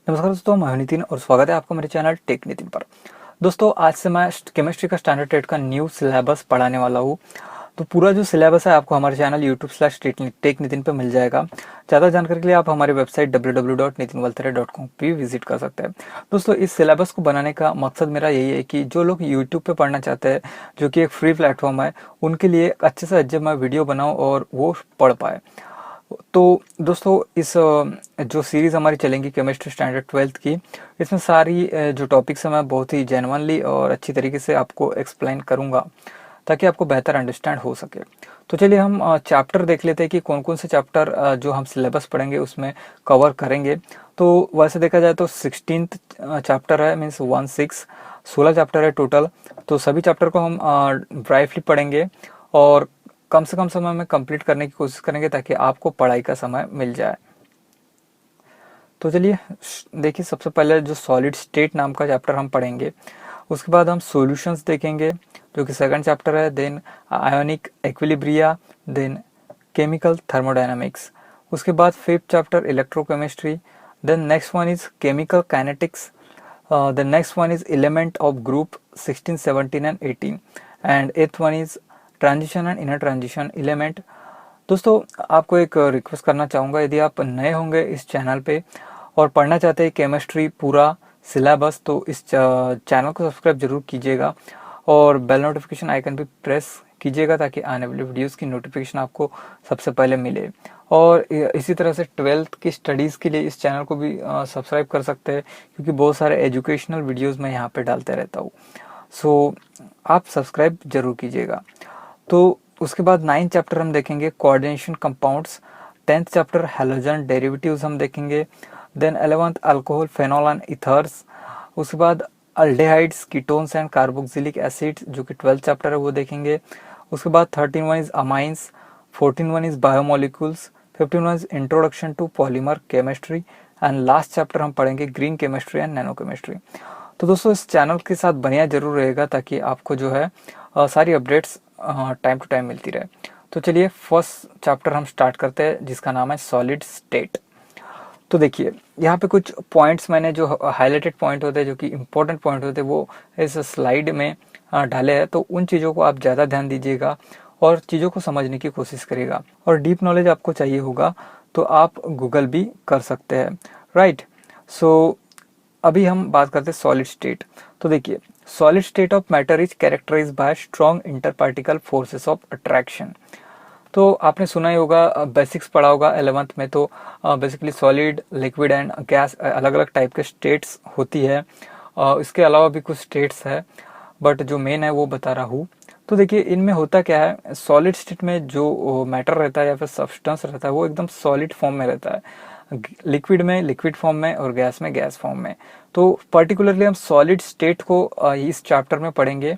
नमस्कार दोस्तों, मैं हूं नितिन और स्वागत है आपका मेरे चैनल टेक नितिन पर। दोस्तों, आज से मैं केमिस्ट्री का स्टैंडर्ड 8 का न्यू सिलेबस पढ़ाने वाला हूं। तो पूरा जो सिलेबस है आपको हमारे चैनल यूट्यूब/टेक नितिन पे मिल जाएगा। ज़्यादा जानकारी के लिए आप हमारी वेबसाइट www.nitinvaltare.com पे विजिट कर सकते हैं। दोस्तों, इस सिलेबस को बनाने का मकसद मेरा यही है कि जो लोग यूट्यूब पे पढ़ना चाहते हैं, जो कि एक फ्री प्लेटफॉर्म है, उनके लिए अच्छे से अच्छे मैं वीडियो बनाऊँ और वो पढ़ पाए। तो दोस्तों, इस जो सीरीज़ हमारी चलेंगी केमिस्ट्री स्टैंडर्ड 12th की, इसमें सारी जो टॉपिक्स हैं मैं बहुत ही जेन्युइनली और अच्छी तरीके से आपको एक्सप्लेन करूंगा ताकि आपको बेहतर अंडरस्टैंड हो सके। तो चलिए हम चैप्टर देख लेते हैं कि कौन कौन से चैप्टर जो हम सिलेबस पढ़ेंगे उसमें कवर करेंगे। तो वैसे देखा जाए तो 16th चैप्टर है, मीन्स 16 चैप्टर है टोटल। तो सभी चैप्टर को हम ब्राइटली पढ़ेंगे और कम से कम समय में कंप्लीट करने की कोशिश करेंगे ताकि आपको पढ़ाई का समय मिल जाए। तो चलिए देखिए, सबसे पहले जो सॉलिड स्टेट नाम का चैप्टर हम पढ़ेंगे, उसके बाद हम सॉल्यूशंस देखेंगे जो कि सेकंड चैप्टर है, then ionic equilibria, then chemical thermodynamics. उसके बाद fifth chapter electrochemistry, then next one is chemical kinetics, the next one is element of group 16, 17 and 18, and eighth one is transition and inner transition element. दोस्तों, आपको एक request करना चाहूँगा, यदि आप नए होंगे इस चैनल पे और पढ़ना चाहते हैं केमिस्ट्री पूरा सिलेबस, तो इस चैनल को सब्सक्राइब जरूर कीजिएगा और बेल नोटिफिकेशन आइकन भी प्रेस कीजिएगा ताकि आने वाली वीडियोस की नोटिफिकेशन आपको सबसे पहले मिले। और इसी तरह से 12th की स्टडीज़ के लिए इस चैनल को भी सब्सक्राइब कर सकते हैं, क्योंकि बहुत सारे एजुकेशनल वीडियोस मैं यहाँ पे डालते रहता हूँ। सो आप सब्सक्राइब जरूर कीजिएगा। तो उसके बाद 9th चैप्टर हम देखेंगे coordination compounds, 10th chapter halogen derivatives हम देखेंगे, then 11th alcohol phenol and ethers. उसके बाद aldehydes, ketones and carboxylic acids जो कि 12th चैप्टर है वो देखेंगे। उसके बाद 13 one is amines, 14 one is biomolecules, 15 one is introduction to polymer chemistry, and last chapter हम पढ़ेंगे green chemistry and nano chemistry. तो दोस्तों, इस चैनल के साथ बनिया जरूर रहेगा ताकि आपको जो है सारी अपडेट्स टाइम टू टाइम मिलती रहे। तो चलिए फर्स्ट चैप्टर हम स्टार्ट करते हैं जिसका नाम है सॉलिड स्टेट। तो देखिए, यहाँ पे कुछ पॉइंट्स मैंने जो हाईलाइटेड पॉइंट होते हैं, जो कि इम्पोर्टेंट पॉइंट होते हैं, वो इस स्लाइड में डाले हैं। तो उन चीज़ों को आप ज़्यादा ध्यान दीजिएगा और चीज़ों को समझने की कोशिश करिएगा। और डीप नॉलेज आपको चाहिए होगा तो आप गूगल भी कर सकते हैं, राइट। सो अभी हम बात करते हैं सॉलिड स्टेट। तो देखिए, solid state of matter is characterised by strong interparticle forces of attraction. तो आपने सुना ही होगा, बेसिक्स पढ़ा होगा 11th में। तो basically solid, liquid and gas अलग अलग टाइप के स्टेट्स होती है। इसके अलावा भी कुछ स्टेट्स है, बट जो मेन है वो बता रहा हूँ। तो देखिए, इनमें होता क्या है, सॉलिड स्टेट में जो मैटर रहता है या फिर सब्सटेंस रहता है वो एकदम सॉलिड फॉर्म में रहता है, लिक्विड में लिक्विड फॉर्म में और गैस में गैस फॉर्म में। तो पर्टिकुलरली हम सॉलिड स्टेट को इस चैप्टर में पढ़ेंगे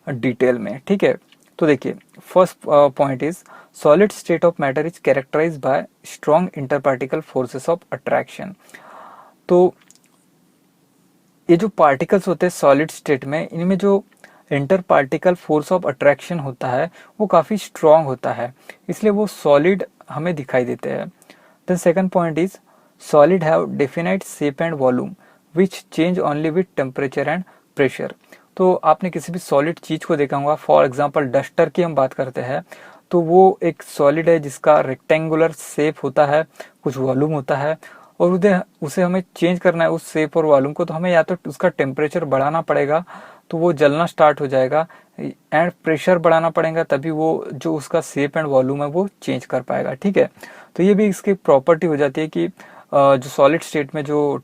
डिटेल में, ठीक है। तो देखिए, first point is solid state of matter is characterised by strong interparticle forces of attraction. तो ये जो पार्टिकल्स होते हैं सॉलिड स्टेट में, इनमें जो inter particle force of attraction होता है वो काफ़ी स्ट्रॉन्ग होता है, इसलिए वो सॉलिड हमें दिखाई देते हैं। The second point is solid have definite shape and volume which change only with temperature and pressure. तो आपने किसी भी सॉलिड चीज़ को देखा होगा, फॉर एग्जाम्पल डस्टर की हम बात करते हैं, तो वो एक सॉलिड है जिसका रेक्टेंगुलर शेप होता है, कुछ वॉल्यूम होता है, और उसे हमें चेंज करना है उस शेप और वॉल्यूम को, तो हमें या तो उसका टेम्परेचर बढ़ाना पड़ेगा तो वो जलना स्टार्ट हो जाएगा, एंड प्रेशर बढ़ाना पड़ेगा तभी वो जो उसका शेप एंड वॉल्यूम है वो चेंज कर पाएगा, ठीक है। तो ये भी इसकी प्रॉपर्टी हो जाती है कि जो सॉलिड स्टेट में जो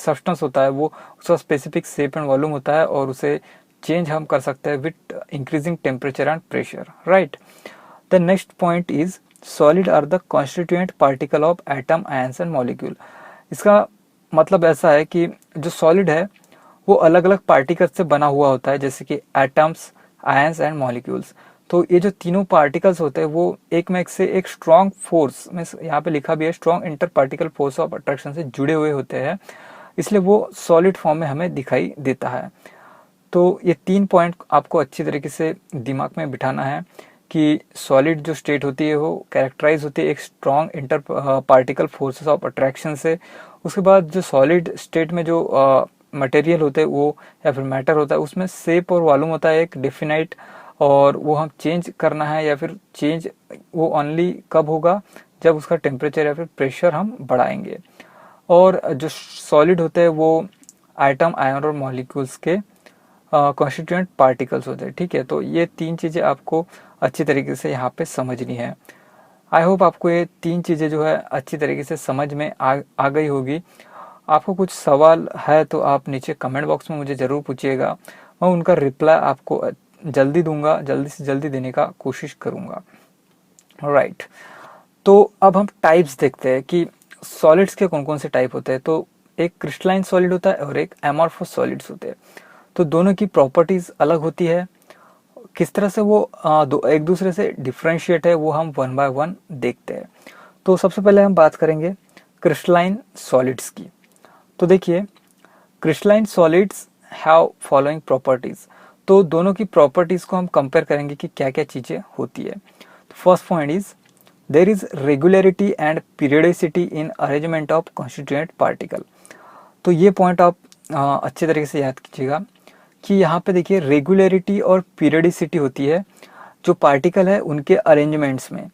सब्सटेंस होता है वो उसका स्पेसिफिक शेप एंड वॉल्यूम होता है और उसे चेंज हम कर सकते हैं with increasing temperature and pressure, right. The next point is solid are the constituent particle of atom, ions and molecule. इसका मतलब ऐसा है कि जो सॉलिड है वो अलग अलग पार्टिकल्स से बना हुआ होता है, जैसे कि एटम्स, आयंस एंड मॉलिक्यूल्स। तो ये जो तीनों पार्टिकल्स होते हैं वो एक में एक से एक स्ट्रॉन्ग फोर्स में, यहाँ पे लिखा भी है strong inter particle force of attraction से जुड़े हुए होते हैं, इसलिए वो सॉलिड फॉर्म में हमें दिखाई देता है। तो ये 3 पॉइंट आपको अच्छी तरीके से दिमाग में बिठाना है कि सॉलिड जो स्टेट होती है वो कैरेक्टराइज होती है एक strong inter particle forces of attraction से। उसके बाद जो सॉलिड स्टेट में जो मटेरियल होते हैं वो या फिर मैटर होता है उसमें शेप और वॉल्यूम होता है एक डिफिनाइट, और वो हम चेंज करना है या फिर चेंज वो ओनली कब होगा जब उसका टेम्परेचर या फिर प्रेशर हम बढ़ाएंगे। और जो सॉलिड होते हैं वो आइटम, आयन और मॉलिक्यूल्स के कॉन्स्टिट्यूएंट पार्टिकल्स होते हैं। ठीक है, तो ये 3 चीज़ें आपको अच्छी तरीके से यहाँ पे समझनी है। आई होप आपको ये 3 चीज़ें जो है अच्छी तरीके से समझ में आ गई होगी। आपको कुछ सवाल है तो आप नीचे कमेंट बॉक्स में मुझे ज़रूर पूछिएगा, मैं उनका रिप्लाई आपको जल्दी दूंगा, जल्दी से जल्दी देने का कोशिश करूंगा। राइट, तो अब हम टाइप्स देखते हैं कि सॉलिड्स के कौन कौन से टाइप होते हैं। तो एक क्रिस्टलाइन सॉलिड होता है और एक एमॉर्फस सॉलिड्स होते हैं। तो दोनों की प्रॉपर्टीज अलग होती है, किस तरह से वो एक दूसरे से डिफ्रेंशिएट है वो हम वन बाय वन देखते हैं। तो सबसे पहले हम बात करेंगे क्रिस्टलाइन सॉलिड्स की। तो देखिए, crystalline solids have following properties. तो दोनों की प्रॉपर्टीज को हम कंपेयर करेंगे कि क्या क्या चीजें होती है। First point is there is regularity and periodicity in arrangement of constituent particle. तो ये पॉइंट आप अच्छे तरीके से याद कीजिएगा कि यहाँ पे देखिए रेगुलरिटी और पीरियडिसिटी होती है जो पार्टिकल है उनके अरेंजमेंट्स में।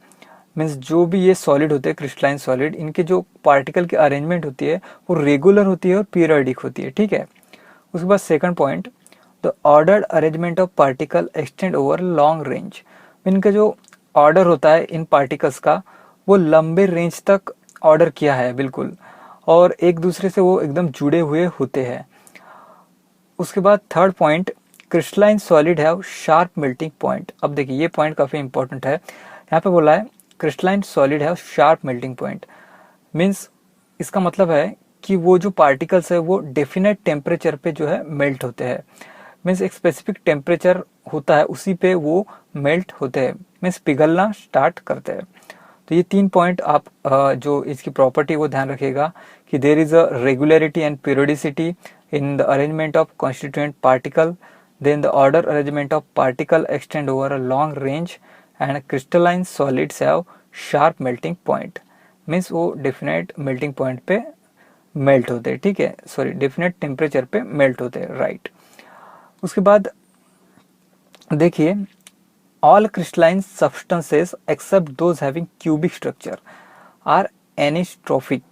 मीन्स जो भी ये सॉलिड होते हैं क्रिस्टलाइन सॉलिड, इनके जो पार्टिकल की अरेंजमेंट होती है वो रेगुलर होती है और पीरियडिक होती है। ठीक है, उसके बाद second point, the ordered arrangement of particle extend over long range. इनका जो ऑर्डर होता है इन पार्टिकल्स का वो लंबे रेंज तक ऑर्डर किया है बिल्कुल, और एक दूसरे से वो एकदम जुड़े हुए होते हैं। उसके बाद third point, crystalline solid have sharp melting point. अब देखिए ये पॉइंट काफी इंपॉर्टेंट है, यहाँ पे बोला है crystalline solid have sharp melting point. Means इसका मतलब है कि वो जो पार्टिकल्स है वो डेफिनेट टेम्परेचर पे जो है मेल्ट होते हैं। मीन्स एक स्पेसिफिक टेम्परेचर होता है उसी पे वो मेल्ट होते हैं, मीन्स पिघलना स्टार्ट करते हैं। तो ये 3 पॉइंट आप जो इसकी प्रॉपर्टी वो ध्यान रखिएगा कि there is a regularity and periodicity in the arrangement of constituent particle, then the order arrangement of particle extend over a long range, and crystalline solids have sharp melting point। Means वो definite melting point पे melt होते हैं। ठीक है, sorry definite temperature पे melt होते हैं। Right, उसके बाद देखिए all crystalline substances except those having cubic structure are anisotropic.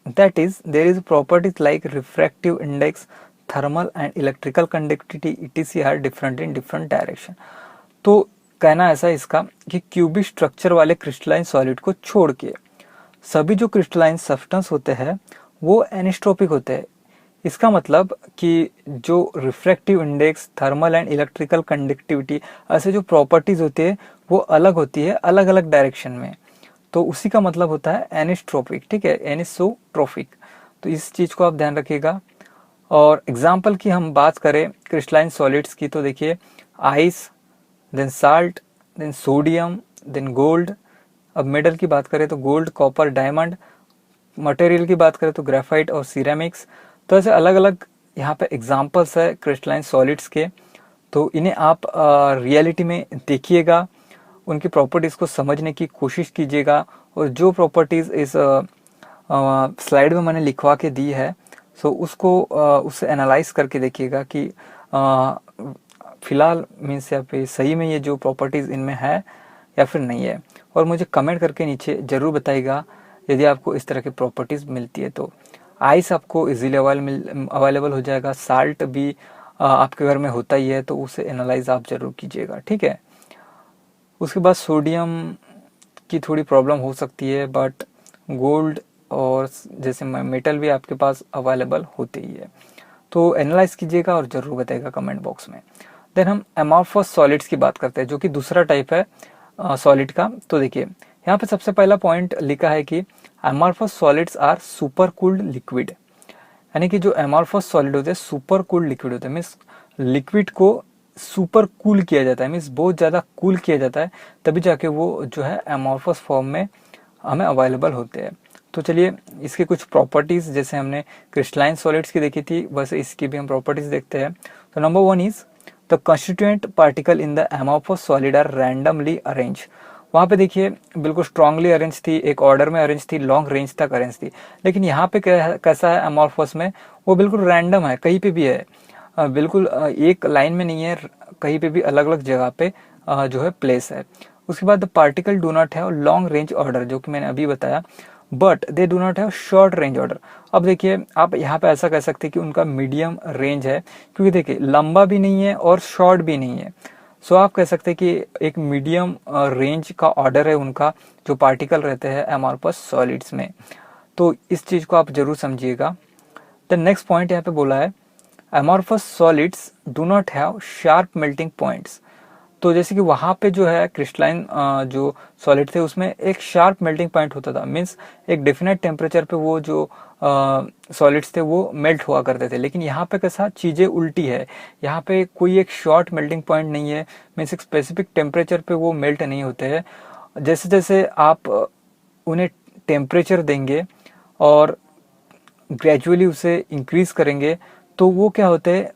That is, there is properties like refractive index, thermal and electrical conductivity etc are different in different direction। तो कहना ऐसा इसका कि क्यूबिक स्ट्रक्चर वाले crystalline solid को छोड़ के सभी जो क्रिस्टलाइन सब्सटेंस होते हैं वो एनिस्ट्रोपिक होते हैं। इसका मतलब कि जो refractive index, thermal and electrical conductivity ऐसे जो प्रॉपर्टीज होती है वो अलग होती है अलग अलग डायरेक्शन में, तो उसी का मतलब होता है एनिस्ट्रोपिक। ठीक है, एनिसोट्रोफिक। तो इस चीज को आप ध्यान रखिएगा। और एग्जाम्पल की हम बात करें क्रिस्टलाइन सॉलिड्स की, तो देखिए ice, then salt, then sodium, then gold. अब मेटल की बात करें तो गोल्ड, कॉपर, डायमंड। मटेरियल की बात करें तो ग्रेफाइट और सिरेमिक्स। तो ऐसे अलग अलग यहाँ पे एग्जाम्पल्स है क्रिस्टलाइन सॉलिड्स के। तो इन्हें आप रियलिटी में देखिएगा, उनकी प्रॉपर्टीज को समझने की कोशिश कीजिएगा, और जो प्रॉपर्टीज इस स्लाइड में मैंने लिखवा के दी है सो उसको उससे एनालाइज करके देखिएगा कि फिलहाल मीन्स या फिर सही में ये जो प्रॉपर्टीज इनमें है या फिर नहीं है। और मुझे कमेंट करके नीचे जरूर बताइएगा यदि आपको इस तरह की प्रॉपर्टीज मिलती है। तो आइस आपको इजीली अवेलेबल हो जाएगा, साल्ट भी आपके घर में होता ही है, तो उसे एनालाइज आप जरूर कीजिएगा। ठीक है, उसके बाद सोडियम की थोड़ी प्रॉब्लम हो सकती है, बट गोल्ड और जैसे मेटल भी आपके पास अवेलेबल होते ही है। तो एनालाइज कीजिएगा और ज़रूर बताइएगा कमेंट बॉक्स में। देन हम एमॉर्फस सॉलिड्स की बात करते हैं जो कि दूसरा टाइप है सॉलिड का। तो देखिए यहाँ पे सबसे पहला पॉइंट लिखा है कि amorphous solids are super cooled liquid. यानी कि जो एमॉर्फस सॉलिड होते हैं सुपर कूल्ड लिक्विड होते हैं, मीन्स लिक्विड को सुपर कूल किया जाता है, मीन्स बहुत ज़्यादा कूल किया जाता है, तभी जाके वो जो है एमॉर्फस फॉर्म में हमें अवेलेबल होते हैं। तो चलिए इसके कुछ प्रॉपर्टीज जैसे हमने क्रिस्टलाइन सॉलिड्स की देखी थी वैसे इसकी भी हम प्रॉपर्टीज देखते हैं। तो number 1 is the constituent particle in the amorphous solid are randomly arrange. वहाँ पे देखिए बिल्कुल स्ट्रांगली अरेंज थी, एक ऑर्डर में अरेंज थी, लॉन्ग रेंज तक अरेंज थी। लेकिन यहाँ पे कैसा है एमोर्फस में, वो बिल्कुल रैंडम है, कहीं पे भी है, बिल्कुल एक लाइन में नहीं है, कहीं पे भी अलग अलग जगह पे जो है प्लेस है। उसके बाद the particle do not have long range order, जो कि मैंने अभी बताया, but they do not have short range order. अब देखिए आप यहाँ पे ऐसा कह सकते हैं कि उनका मीडियम रेंज है, क्योंकि देखिए लंबा भी नहीं है और शॉर्ट भी नहीं है। सो आप कह सकते हैं कि एक मीडियम रेंज का ऑर्डर है उनका, जो पार्टिकल रहते हैं एमोर्फस सॉलिड्स में। तो इस चीज को आप जरूर समझिएगा। द नेक्स्ट पॉइंट यहाँ पे बोला है amorphous solids do not have sharp melting points. तो जैसे कि वहां पे जो है क्रिस्टलाइन जो सॉलिड थे उसमें एक शार्प मेल्टिंग पॉइंट होता था, मीन्स एक डेफिनेट टेम्परेचर पे वो जो सॉलिड्स थे वो मेल्ट हुआ करते थे। लेकिन यहाँ पे कैसा चीजें उल्टी है, यहाँ पे कोई एक शॉर्ट मेल्टिंग पॉइंट नहीं है, मीन्स एक स्पेसिफिक टेम्परेचर पे वो मेल्ट नहीं होते हैं। जैसे जैसे आप उन्हें टेम्परेचर देंगे और ग्रेजुअली उसे इंक्रीज करेंगे तो वो क्या होते हैं,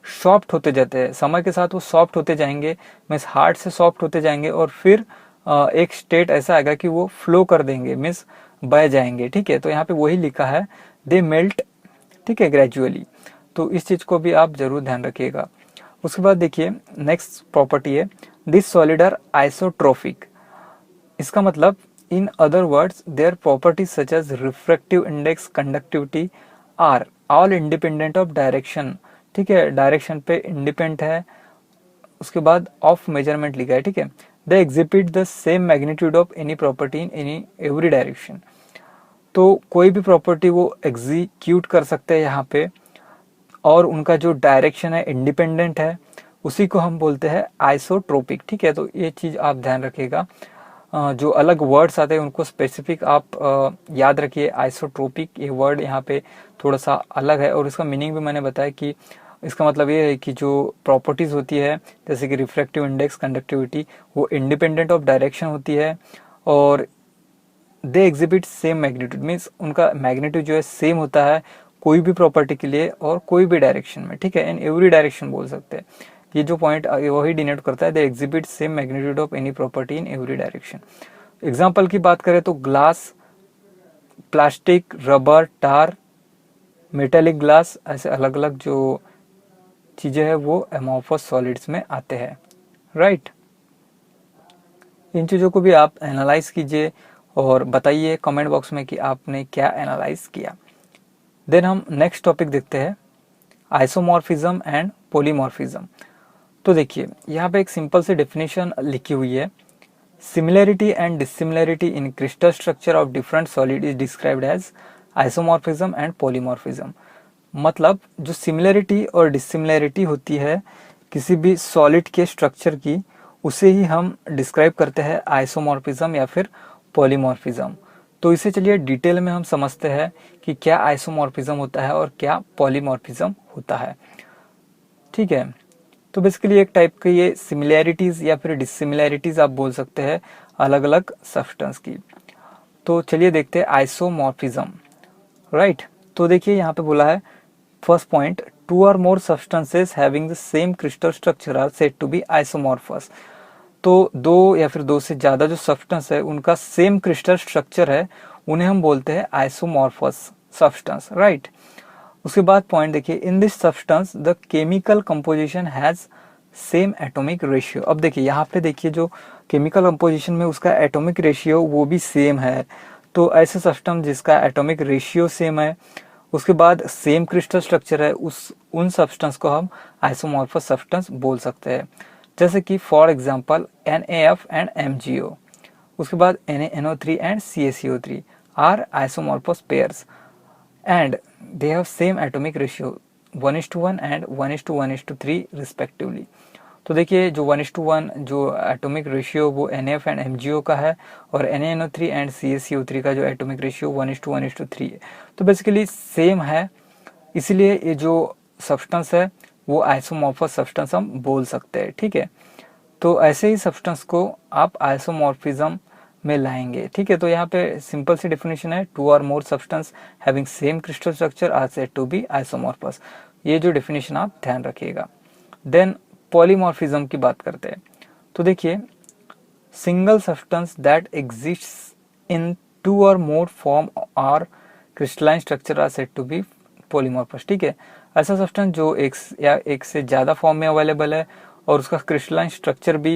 सॉफ्ट होते जाते हैं। समय के साथ वो सॉफ्ट होते जाएंगे, मीन्स हार्ड से सॉफ्ट होते जाएंगे, और फिर एक स्टेट ऐसा आएगा कि वो फ्लो कर देंगे, मीन्स बह जाएंगे। ठीक है, तो यहाँ पे वही लिखा है दे मेल्ट, ठीक है, ग्रेजुअली। तो इस चीज को भी आप जरूर ध्यान रखिएगा। उसके बाद देखिए नेक्स्ट प्रॉपर्टी है दिस सॉलिड आर आइसोट्रोफिक। इसका मतलब in other words their properties such as refractive index, conductivity are all independent of direction. ठीक है, डायरेक्शन पे इंडिपेंडेंट है। उसके बाद ऑफ मेजरमेंट लिखा है। ठीक है, they exhibit the same magnitude of any property in any every direction. तो कोई भी प्रॉपर्टी वो एग्जीक्यूट कर सकते हैं यहाँ पे, और उनका जो डायरेक्शन है इंडिपेंडेंट है, उसी को हम बोलते हैं आइसोट्रोपिक। ठीक है, तो ये चीज आप ध्यान रखिएगा। जो अलग वर्ड्स आते हैं उनको स्पेसिफिक आप याद रखिए। आइसोट्रोपिक ये वर्ड यहाँ पे थोड़ा सा अलग है, और इसका मीनिंग भी मैंने बताया कि इसका मतलब ये है कि जो प्रॉपर्टीज होती है जैसे कि रिफ्रैक्टिव इंडेक्स, कंडक्टिविटी, वो इंडिपेंडेंट ऑफ डायरेक्शन होती है, और they exhibit same magnitude, means उनका मैग्नीट्यूड जो है सेम होता है कोई भी प्रॉपर्टी के लिए और कोई भी डायरेक्शन में। ठीक है, इन एवरी डायरेक्शन बोल सकते हैं। ये जो पॉइंट वही डिनोट करता है they exhibit same magnitude of any property in every direction. Example की बात करें तो ग्लास, प्लास्टिक, रबर, टार, मेटेलिक ग्लास, ऐसे अलग अलग जो चीजें हैं वो एमोर्फस सॉलिड्स में आते हैं। राइट, इन चीजों को भी आप एनालाइज कीजिए और बताइए कमेंट बॉक्स में कि आपने क्या एनालाइज किया। देन हम नेक्स्ट टॉपिक देखते हैं आइसोमॉर्फिज्म एंड पॉलीमॉर्फिज्म। तो देखिए यहाँ पे एक सिंपल सी डेफिनेशन लिखी हुई है, similarity and dissimilarity in crystal structure of different solid is described as isomorphism and polymorphism. मतलब जो सिमिलैरिटी और डिसिमिलैरिटी होती है किसी भी सॉलिड के स्ट्रक्चर की, उसे ही हम डिस्क्राइब करते हैं आइसोमॉर्फिज्म या फिर पॉलीमॉर्फिज्म। तो इसे चलिए डिटेल में हम समझते हैं कि क्या आइसोमॉर्फिज्म होता है और क्या पॉलीमॉर्फिज्म होता है। ठीक है, तो बेसिकली एक टाइप के ये सिमिलैरिटीज या फिर डिसिमिलैरिटीज आप बोल सकते हैं अलग अलग सब्सटेंस की। तो चलिए देखते हैं आइसोमॉर्फिज्म। राइट, तो देखिए यहाँ पे बोला है फर्स्ट पॉइंट, टू और more substances having the same crystal structure are said to be isomorphous. तो दो या फिर दो से ज्यादा जो सब्सटेंस है उनका सेम क्रिस्टल स्ट्रक्चर है, उन्हें हम बोलते हैं आइसोमॉर्फस सब्सटेंस। राइट, उसके बाद पॉइंट देखिए in this substance the chemical composition has same atomic ratio. अब देखिए यहाँ पे देखिए जो केमिकल कंपोजिशन में उसका एटॉमिक रेशियो वो भी सेम है। तो ऐसे सब्सटेंस जिसका एटॉमिक रेशियो सेम है, उसके बाद सेम क्रिस्टल स्ट्रक्चर है, उन सब्सटेंस को हम आइसोमॉर्फस सब्सटेंस बोल सकते हैं। जैसे कि for example NaF and MgO। उसके बाद NaNO3 and CaCO3 are isomorphous pairs and they have same atomic ratio 1:1 and 1:1:3 respectively। तो देखिए जो 1:1 जो एटॉमिक रेशियो वो NaF एंड MgO का है, और NaNO3 एंड CaCO3 का जो एटॉमिक रेशियो 1:1:3 है। तो बेसिकली सेम है, इसलिए ये जो सब्सटेंस है वो आइसोमॉर्फस सब्सटेंस हम बोल सकते हैं। ठीक है, तो ऐसे ही सब्सटेंस को आप आइसोमॉर्फिज्म में लाएंगे। ठीक है, तो यहाँ पे सिंपल सी डेफिनेशन है, टू और more substance having same crystal structure are said to be isomorphous. ये जो डेफिनेशन आप ध्यान रखिएगा। देन पॉलीमॉर्फिज्म की बात करते हैं तो देखिए, single substance that exists in 2 और more form are crystalline structure are said to be polymorphous. ठीक है, ऐसा सब्सटेंस जो एक से ज़्यादा फॉर्म में अवेलेबल है और उसका क्रिस्टलाइन स्ट्रक्चर भी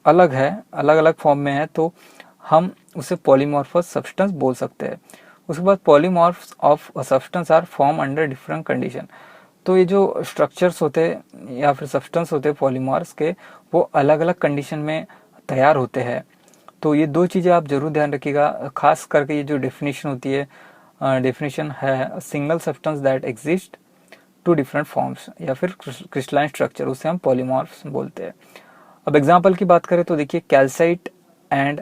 अलग है, अलग अलग फॉर्म में है, तो हम उसे पॉलीमॉर्फस सब्सटेंस बोल सकते हैं। उसके बाद polymorphs of a substance are form under different condition. तो ये जो स्ट्रक्चर्स होते हैं या फिर सब्सटेंस होते हैं पॉलीमॉर्फ्स के, वो अलग अलग कंडीशन में तैयार होते हैं। तो ये दो चीज़ें आप जरूर ध्यान रखिएगा, खास करके ये जो डेफिनेशन होती है, डेफिनेशन है single substance that exist two different forms या फिर क्रिस्टलाइन स्ट्रक्चर, उसे हम पॉलीमॉर्फ्स बोलते हैं। अब एग्जाम्पल की बात करें तो देखिए, calcite and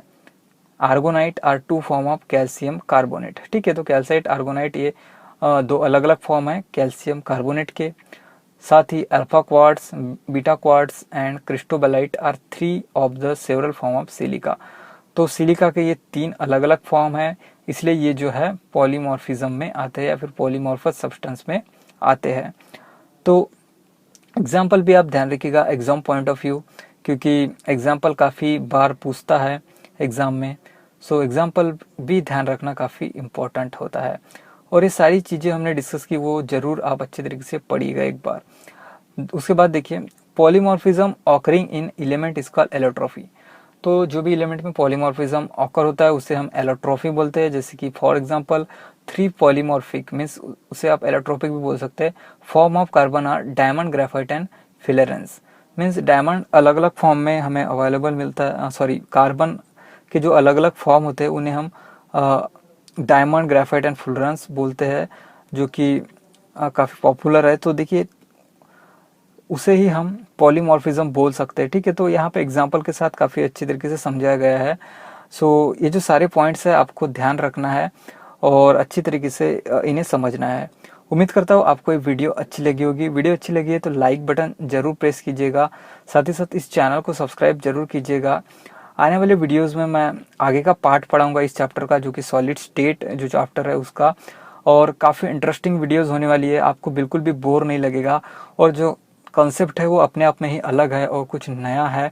aragonite are 2 form of calcium carbonate. ठीक है, तो कैल्साइट आर्गोनाइट ये दो अलग अलग फॉर्म है कैल्शियम कार्बोनेट के। साथ ही alpha quartz, beta quartz and cristobalite are 3 of the several form of silica. तो सिलिका के ये 3 अलग अलग फॉर्म है, इसलिए ये जो है पॉलीमॉर्फिज्म में आते हैं या फिर पॉलीमॉर्फस सब्सटेंस में आते हैं। तो एग्जाम्पल भी आप ध्यान रखिएगा एग्जाम पॉइंट ऑफ व्यू, क्योंकि एग्जाम्पल काफ़ी बार पूछता है एग्ज़ाम में। सो एग्जाम्पल भी ध्यान रखना काफ़ी इम्पोर्टेंट होता है। और ये सारी चीज़ें हमने डिस्कस की, वो ज़रूर आप अच्छे तरीके से पढ़िएगा एक बार। उसके बाद देखिए, polymorphism occurring in element is called एलोट्रॉफी। तो जो भी एलिमेंट में पॉलीमॉर्फिज्म ऑकर होता है उसे हम एलोट्रॉफी बोलते हैं। जैसे कि फॉर एग्जांपल 3 पॉलीमॉर्फिक मीन्स उसे आप एलोट्रोपिक भी बोल सकते हैं। Form of carbon are diamond, graphite and fullerenes. Means diamond अलग अलग फॉर्म में हमें अवेलेबल मिलता है, सॉरी कार्बन के जो अलग अलग फॉर्म होते हैं उन्हें हम डायमंड, ग्रेफाइट एंड फुलरेंस बोलते हैं, जो कि काफ़ी पॉपुलर है। तो देखिए, उसे ही हम पॉलीमॉर्फिज्म बोल सकते हैं। ठीक है, तो यहाँ पे एग्जांपल के साथ काफ़ी अच्छी तरीके से समझाया गया है। सो ये जो सारे पॉइंट्स है आपको ध्यान रखना है और अच्छी तरीके से इन्हें समझना है। उम्मीद करता हूँ आपको ये वीडियो अच्छी लगी होगी। वीडियो अच्छी लगी है तो लाइक बटन जरूर प्रेस कीजिएगा, साथ ही साथ इस चैनल को सब्सक्राइब जरूर कीजिएगा। आने वाले वीडियोस में मैं आगे का पार्ट पढ़ाऊंगा इस चैप्टर का, जो कि सॉलिड स्टेट जो चैप्टर है उसका, और काफ़ी इंटरेस्टिंग वीडियोस होने वाली है। आपको बिल्कुल भी बोर नहीं लगेगा और जो कॉन्सेप्ट है वो अपने आप में ही अलग है और कुछ नया है,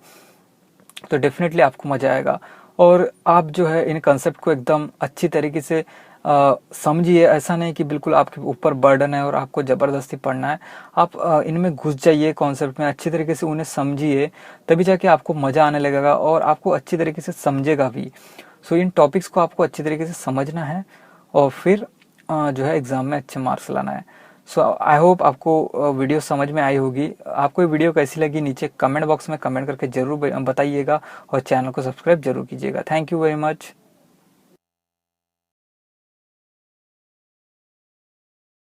तो डेफिनेटली आपको मजा आएगा। और आप जो है इन कॉन्सेप्ट को एकदम अच्छी तरीके से समझिए। ऐसा नहीं कि बिल्कुल आपके ऊपर बर्डन है और आपको ज़बरदस्ती पढ़ना है। आप इनमें घुस जाइए, कॉन्सेप्ट में अच्छी तरीके से उन्हें समझिए, तभी जाके आपको मज़ा आने लगेगा और आपको अच्छी तरीके से समझेगा भी। सो इन टॉपिक्स को आपको अच्छी तरीके से समझना है और फिर जो है एग्ज़ाम में अच्छे मार्क्स लाना है। सो आई होप आपको वीडियो समझ में आई होगी। आपको ये वीडियो कैसी लगी नीचे कमेंट बॉक्स में कमेंट करके ज़रूर बताइएगा और चैनल को सब्सक्राइब जरूर कीजिएगा। Thank you very much.